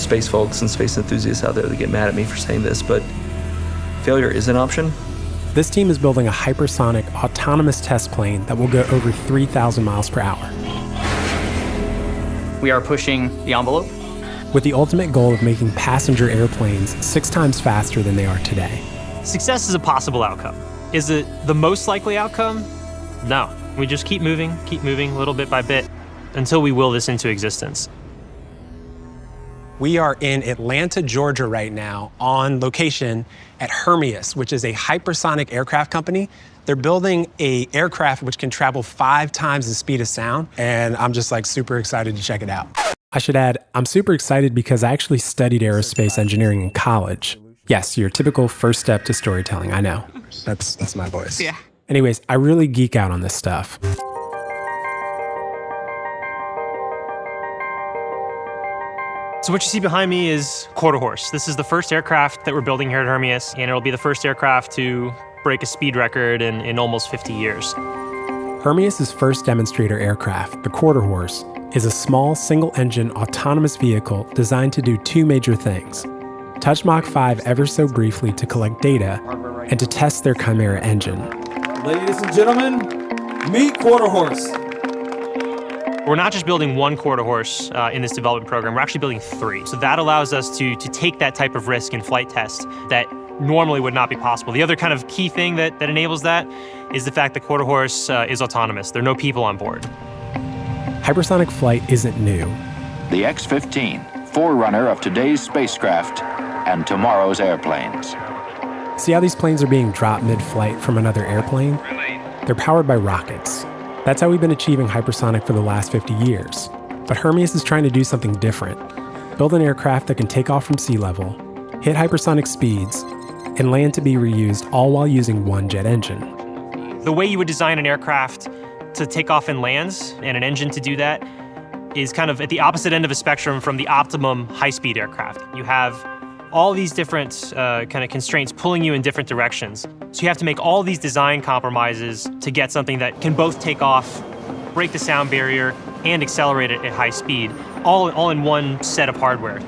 space folks and space enthusiasts out there that get mad at me for saying this, but failure is an option. This team is building a hypersonic autonomous test plane that will go over 3,000 miles per hour. We are pushing the envelope, with the ultimate goal of making passenger airplanes 6 times faster than they are today. Success is a possible outcome. Is it the most likely outcome? No. We just keep moving, little bit by bit, until we will this into existence. We are in Atlanta, Georgia right now on location at Hermeus, which is a hypersonic aircraft company. They're building an aircraft which can travel 5 times the speed of sound, and I'm just super excited to check it out. I should add, I'm super excited because I actually studied aerospace engineering in college. Yes, your typical first step to storytelling, I know. That's my voice. Yeah. Anyways, I really geek out on this stuff. So what you see behind me is Quarter Horse. This is the first aircraft that we're building here at Hermeus, and it'll be the first aircraft to break a speed record in almost 50 years. Hermeus' first demonstrator aircraft, the Quarter Horse, is a small single-engine autonomous vehicle designed to do 2 major things: touch Mach-5 ever so briefly to collect data, and to test their Chimera engine. Ladies and gentlemen, meet Quarter Horse. We're not just building 1 Quarter Horse in this development program, we're actually building 3. So that allows us to take that type of risk in flight tests that normally would not be possible. The other kind of key thing that enables that is the fact that Quarter Horse is autonomous. There are no people on board. Hypersonic flight isn't new. The X-15, forerunner of today's spacecraft and tomorrow's airplanes. See how these planes are being dropped mid-flight from another airplane? They're powered by rockets. That's how we've been achieving hypersonic for the last 50 years. But Hermeus is trying to do something different. Build an aircraft that can take off from sea level, hit hypersonic speeds, and land to be reused, all while using 1 jet engine. The way you would design an aircraft to take off and land, and an engine to do that, is kind of at the opposite end of a spectrum from the optimum high-speed aircraft. You have all these different kind of constraints pulling you in different directions. So you have to make all these design compromises to get something that can both take off, break the sound barrier, and accelerate it at high speed, all in one set of hardware.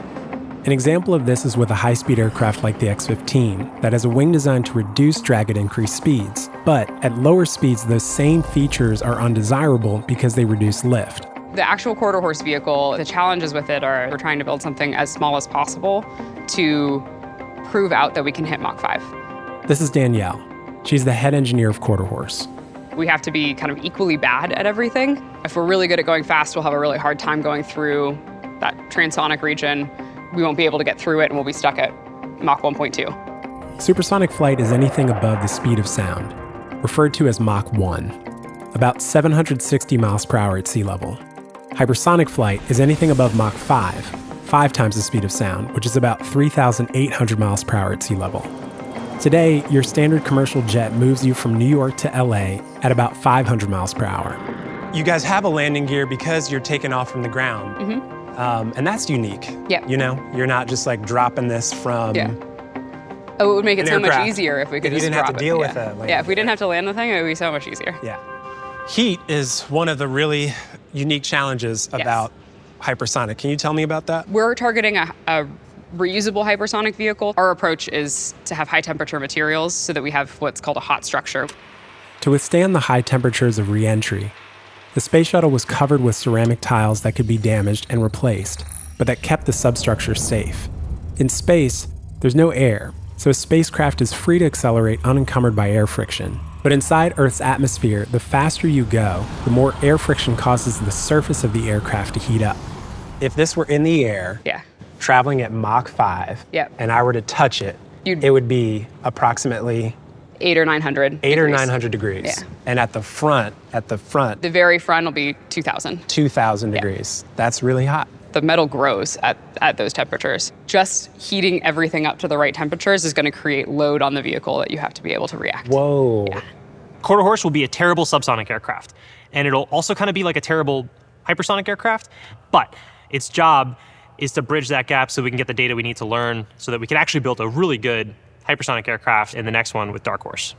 An example of this is with a high-speed aircraft like the X-15 that has a wing designed to reduce drag at increased speeds. But at lower speeds, those same features are undesirable because they reduce lift. The actual Quarter Horse vehicle, the challenges with it are we're trying to build something as small as possible to prove out that we can hit Mach-5. This is Danielle. She's the head engineer of Quarter Horse. We have to be kind of equally bad at everything. If we're really good at going fast, we'll have a really hard time going through that transonic region. We won't be able to get through it, and we'll be stuck at Mach 1.2. Supersonic flight is anything above the speed of sound, referred to as Mach 1, about 760 miles per hour at sea level. Hypersonic flight is anything above Mach 5, 5 times the speed of sound, which is about 3,800 miles per hour at sea level. Today, your standard commercial jet moves you from New York to LA at about 500 miles per hour. You guys have a landing gear because you're taking off from the ground. Mm-hmm. And that's unique. Yeah. You know, you're not just dropping this from Oh, it would make it so aircraft. much easier if we could If you just didn't have drop to deal it. with it. Yeah, if we didn't have to land the thing, it would be so much easier. Yeah. Heat is one of the really unique challenges about hypersonic. Can you tell me about that? We're targeting a reusable hypersonic vehicle. Our approach is to have high temperature materials so that we have what's called a hot structure. To withstand the high temperatures of re-entry, the space shuttle was covered with ceramic tiles that could be damaged and replaced, but that kept the substructure safe. In space, there's no air, so a spacecraft is free to accelerate unencumbered by air friction. But inside Earth's atmosphere, the faster you go, the more air friction causes the surface of the aircraft to heat up. If this were in the air, traveling at Mach 5, and I were to touch it, it would be approximately 800 or 900 800 or 900 degrees. Yeah. And at the front, the very front will be 2,000. 2,000 degrees. That's really hot. The metal grows at those temperatures. Just heating everything up to the right temperatures is going to create load on the vehicle that you have to be able to react. Whoa. Yeah. Quarter Horse will be a terrible subsonic aircraft, and it'll also kind of be like a terrible hypersonic aircraft, but its job is to bridge that gap so we can get the data we need to learn so that we can actually build a really good hypersonic aircraft in the next one with Dark Horse.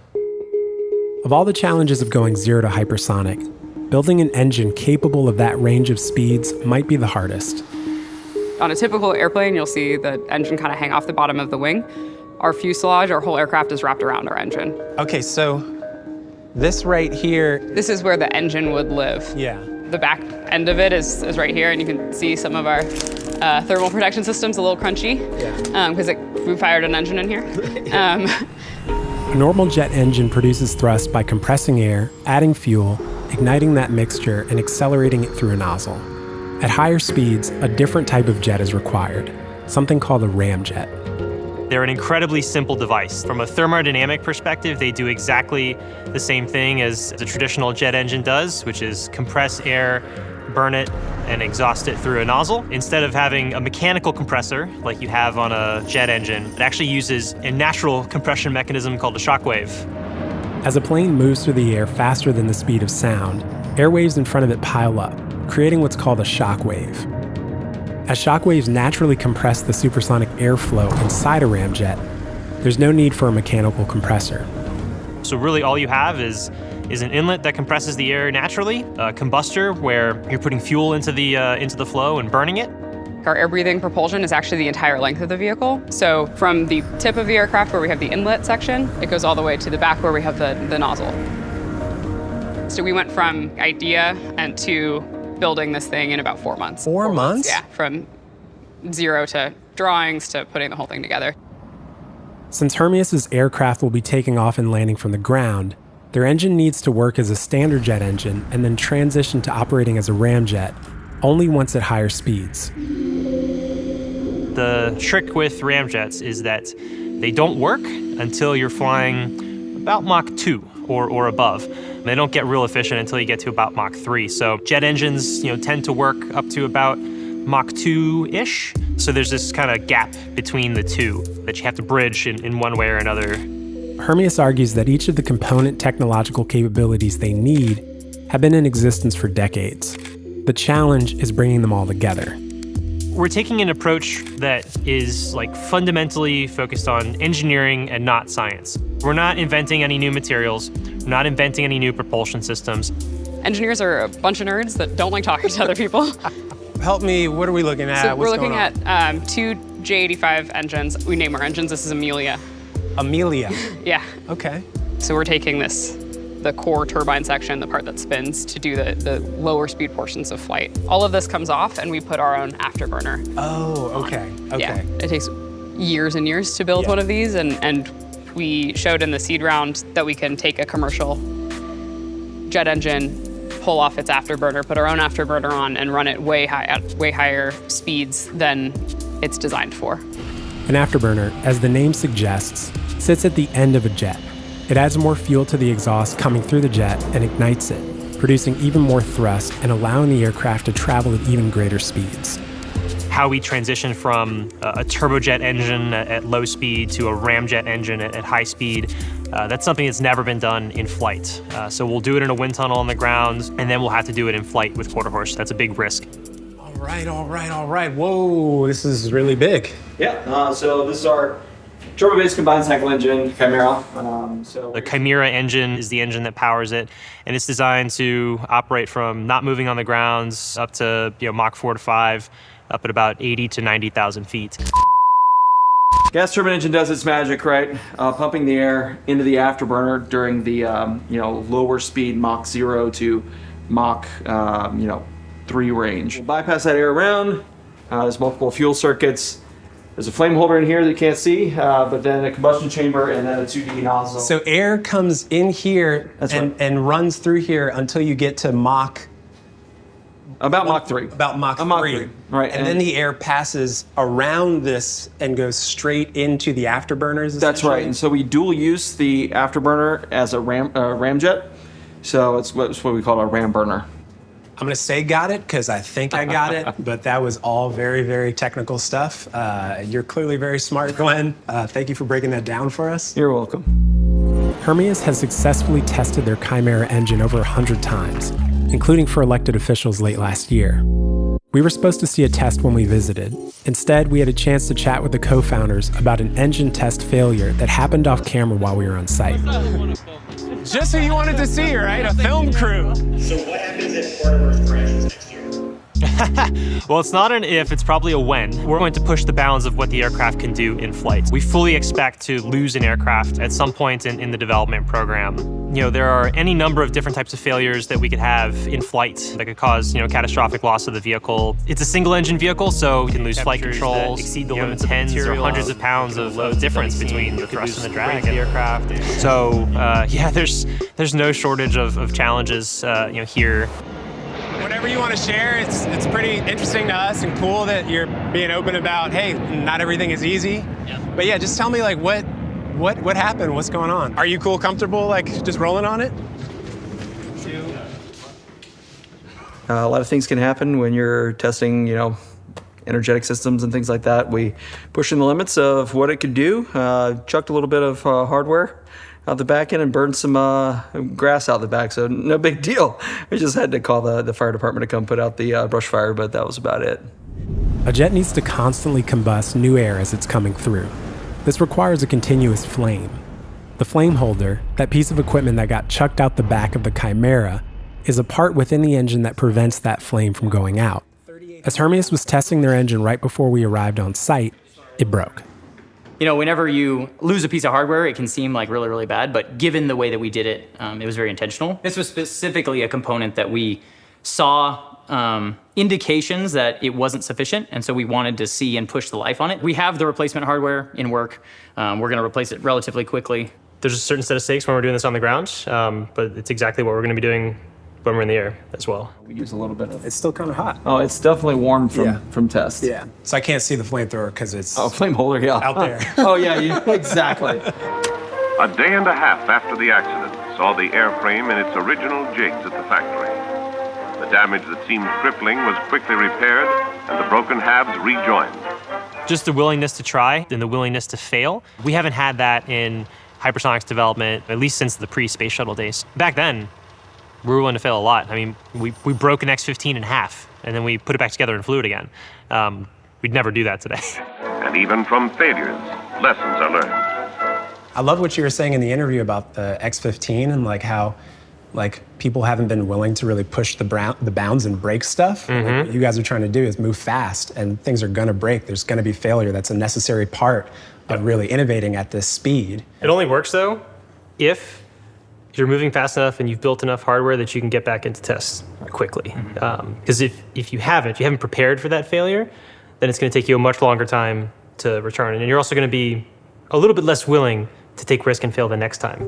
Of all the challenges of going 0 to hypersonic, building an engine capable of that range of speeds might be the hardest. On a typical airplane, you'll see the engine kind of hang off the bottom of the wing. Our fuselage, our whole aircraft is wrapped around our engine. Okay, so this right here. This is where the engine would live. Yeah. The back end of it is right here, and you can see some of our thermal protection systems a little crunchy because we fired an engine in here. A normal jet engine produces thrust by compressing air, adding fuel, igniting that mixture, and accelerating it through a nozzle. At higher speeds, a different type of jet is required, something called a ramjet. They're an incredibly simple device. From a thermodynamic perspective, they do exactly the same thing as the traditional jet engine does, which is compress air, burn it, and exhaust it through a nozzle. Instead of having a mechanical compressor like you have on a jet engine, it actually uses a natural compression mechanism called a shockwave. As a plane moves through the air faster than the speed of sound, air waves in front of it pile up, creating what's called a shockwave. As shockwaves naturally compress the supersonic airflow inside a ramjet, there's no need for a mechanical compressor. So really all you have is an inlet that compresses the air naturally, a combustor where you're putting fuel into the flow and burning it. Our air-breathing propulsion is actually the entire length of the vehicle. So from the tip of the aircraft where we have the inlet section, it goes all the way to the back where we have the nozzle. So we went from idea and to building this thing in about 4 months. 4 months? Yeah, from zero to drawings to putting the whole thing together. Since Hermeus's aircraft will be taking off and landing from the ground, their engine needs to work as a standard jet engine and then transition to operating as a ramjet only once at higher speeds. The trick with ramjets is that they don't work until you're flying about Mach 2 or above. They don't get real efficient until you get to about Mach 3. So jet engines, tend to work up to about Mach 2-ish. So there's this kind of gap between the two that you have to bridge in one way or another. Hermeus argues that each of the component technological capabilities they need have been in existence for decades. The challenge is bringing them all together. We're taking an approach that is fundamentally focused on engineering and not science. We're not inventing any new materials. We're not inventing any new propulsion systems. Engineers are a bunch of nerds that don't like talking to other people. Help me, what are we looking at? So we're looking at two J85 engines. We name our engines, this is Amelia. Amelia. Yeah. Okay. So we're taking the core turbine section, the part that spins, to do the lower speed portions of flight. All of this comes off and we put our own afterburner. Oh, okay. Okay. Yeah. It takes years and years to build one of these, and we showed in the seed round that we can take a commercial jet engine, pull off its afterburner, put our own afterburner on, and run it at way higher speeds than it's designed for. An afterburner, as the name suggests, sits at the end of a jet. It adds more fuel to the exhaust coming through the jet and ignites it, producing even more thrust and allowing the aircraft to travel at even greater speeds. How we transition from a turbojet engine at low speed to a ramjet engine at high speed, that's something that's never been done in flight. So we'll do it in a wind tunnel on the ground, and then we'll have to do it in flight with quarter horse. That's a big risk. All right. Whoa, this is really big. Yeah, so this is our turbo-based combined cycle engine, Chimera. The Chimera engine is the engine that powers it, and it's designed to operate from not moving on the ground up to Mach 4 to 5, up at about 80 to 90,000 feet. Gas turbine engine does its magic, right? Pumping the air into the afterburner during the lower speed Mach 0 to Mach 3 range. We'll bypass that air around. There's multiple fuel circuits. There's a flame holder in here that you can't see, but then a combustion chamber and then a 2D nozzle. So air comes in here and runs through here until you get to Mach. About Mach 3. About Mach 3. Mach 3. Right. And then the air passes around this and goes straight into the afterburners. That's right. And so we dual use the afterburner as a ramjet. So it's what we call a ram burner. I'm going to say got it because I think I got it, but that was all very, very technical stuff. You're clearly very smart, Glenn. Thank you for breaking that down for us. You're welcome. Hermeus has successfully tested their Chimera engine over 100 times, including for elected officials late last year. We were supposed to see a test when we visited. Instead, we had a chance to chat with the co-founders about an engine test failure that happened off camera while we were on site. Just who you wanted to see, right? A film crew. So what happens if quarter horse crashes next year? Well, it's not an if, it's probably a when. We're going to push the bounds of what the aircraft can do in flight. We fully expect to lose an aircraft at some point in the development program. You know, there are any number of different types of failures that we could have in flight that could cause, catastrophic loss of the vehicle. It's a single engine vehicle, so we can lose flight control, exceed the limits of tens or hundreds of pounds of difference between the thrust and the drag of the aircraft. So, there's no shortage of challenges, here. Whatever you want to share, it's pretty interesting to us and cool that you're being open about, hey, not everything is easy. Yeah. But yeah, just tell me like what happened? What's going on? Are you cool, comfortable, like just rolling on it? A lot of things can happen when you're testing, energetic systems and things like that. We pushing the limits of what it could do. Chucked a little bit of hardware out the back end and burned some grass out the back, so no big deal. We just had to call the fire department to come put out the brush fire, but that was about it. A jet needs to constantly combust new air as it's coming through. This requires a continuous flame. The flame holder, that piece of equipment that got chucked out the back of the Chimera, is a part within the engine that prevents that flame from going out. As Hermeus was testing their engine right before we arrived on site, it broke. Whenever you lose a piece of hardware, it can seem like really, really bad, but given the way that we did it, it was very intentional. This was specifically a component that we saw indications that it wasn't sufficient, and so we wanted to see and push the life on it. We have the replacement hardware in work. We're gonna replace it relatively quickly. There's a certain set of stakes when we're doing this on the ground, but it's exactly what we're gonna be doing when we're in the air as well. We use a little bit of... It's still kind of hot. Oh, it's definitely warm from test. Yeah. So I can't see the flamethrower because it's... Oh, flame holder, yeah. Out there. Oh, yeah, exactly. A day and a half after the accident saw the airframe in its original jigs at the factory. The damage that seemed crippling was quickly repaired and the broken halves rejoined. Just the willingness to try and the willingness to fail. We haven't had that in hypersonics development, at least since the pre-space shuttle days. Back then, we were willing to fail a lot. I mean, we broke an X-15 in half, and then we put it back together and flew it again. We'd never do that today. And even from failures, lessons are learned. I love what you were saying in the interview about the X-15 and like how people haven't been willing to really push the bounds and break stuff. Mm-hmm. Like, what you guys are trying to do is move fast, and things are gonna break. There's gonna be failure. That's a necessary part of really innovating at this speed. It only works though if you're moving fast enough and you've built enough hardware that you can get back into tests quickly. Because if you haven't prepared for that failure, then it's going to take you a much longer time to return. And you're also going to be a little bit less willing to take risk and fail the next time.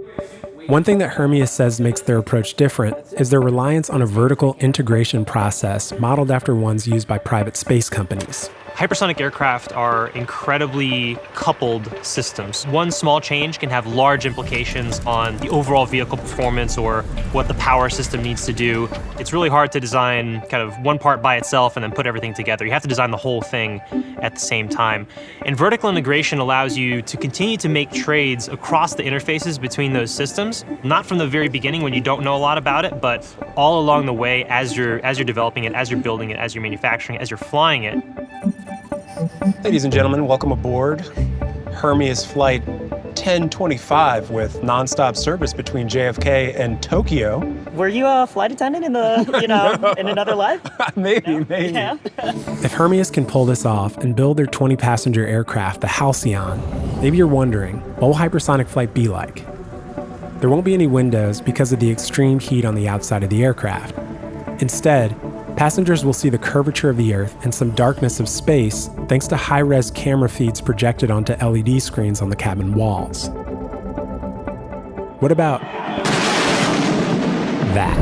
One thing that Hermeus says makes their approach different is their reliance on a vertical integration process modeled after ones used by private space companies. Hypersonic aircraft are incredibly coupled systems. One small change can have large implications on the overall vehicle performance or what the power system needs to do. It's really hard to design kind of one part by itself and then put everything together. You have to design the whole thing at the same time. And vertical integration allows you to continue to make trades across the interfaces between those systems, not from the very beginning when you don't know a lot about it, but all along the way as you're developing it, as you're building it, as you're manufacturing it, as you're flying it. Ladies and gentlemen, welcome aboard Hermeus Flight 1025 with nonstop service between JFK and Tokyo. Were you a flight attendant in the, in another life? Maybe. Yeah. If Hermeus can pull this off and build their 20-passenger aircraft, the Halcyon, maybe you're wondering, what will hypersonic flight be like? There won't be any windows because of the extreme heat on the outside of the aircraft. Instead, passengers will see the curvature of the Earth and some darkness of space thanks to high-res camera feeds projected onto LED screens on the cabin walls. What about that?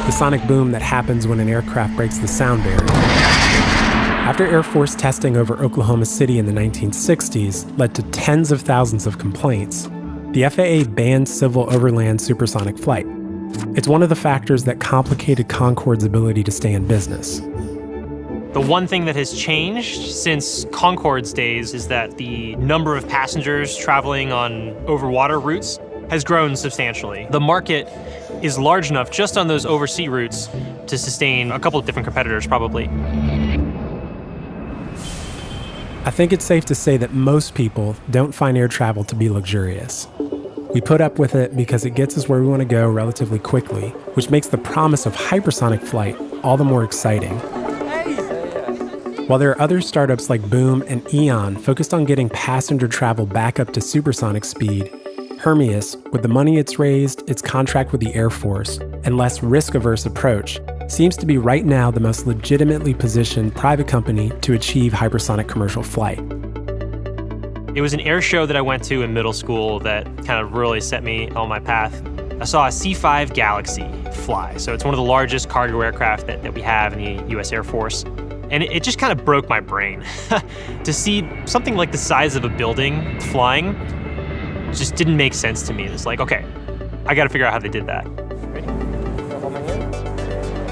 The sonic boom that happens when an aircraft breaks the sound barrier. After Air Force testing over Oklahoma City in the 1960s led to tens of thousands of complaints, the FAA banned civil overland supersonic flight. It's one of the factors that complicated Concorde's ability to stay in business. The one thing that has changed since Concorde's days is that the number of passengers traveling on over-water routes has grown substantially. The market is large enough just on those oversea routes to sustain a couple of different competitors, probably. I think it's safe to say that most people don't find air travel to be luxurious. We put up with it because it gets us where we want to go relatively quickly, which makes the promise of hypersonic flight all the more exciting. While there are other startups like Boom and Eon focused on getting passenger travel back up to supersonic speed, Hermeus, with the money it's raised, its contract with the Air Force, and less risk-averse approach, seems to be right now the most legitimately positioned private company to achieve hypersonic commercial flight. It was an air show that I went to in middle school that kind of really set me on my path. I saw a C-5 Galaxy fly. So it's one of the largest cargo aircraft that we have in the US Air Force. And it just kind of broke my brain. To see something like the size of a building flying just didn't make sense to me. It's like, okay, I got to figure out how they did that.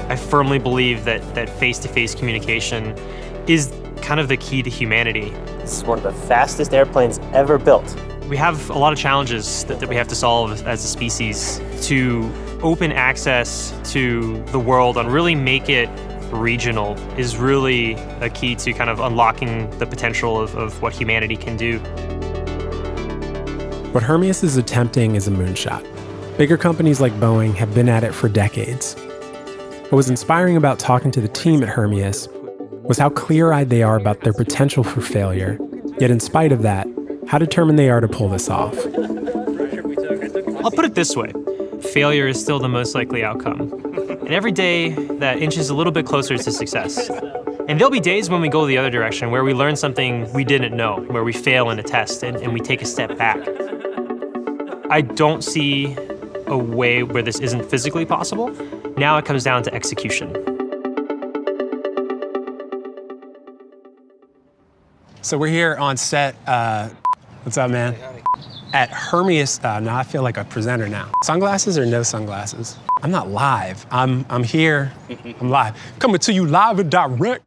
I firmly believe that face-to-face communication is kind of the key to humanity. This is one of the fastest airplanes ever built. We have a lot of challenges that we have to solve as a species to open access to the world and really make it regional is really a key to kind of unlocking the potential of what humanity can do. What Hermeus is attempting is a moonshot. Bigger companies like Boeing have been at it for decades. What was inspiring about talking to the team at Hermeus was how clear-eyed they are about their potential for failure, yet in spite of that, how determined they are to pull this off. I'll put it this way. Failure is still the most likely outcome. And every day, that inches a little bit closer to success. And there'll be days when we go the other direction, where we learn something we didn't know, where we fail in a test and we take a step back. I don't see a way where this isn't physically possible. Now it comes down to execution. So we're here on set. What's up, man? At Hermeus. Now I feel like a presenter now. Sunglasses or no sunglasses? I'm not live. I'm here. I'm live. Coming to you live and direct.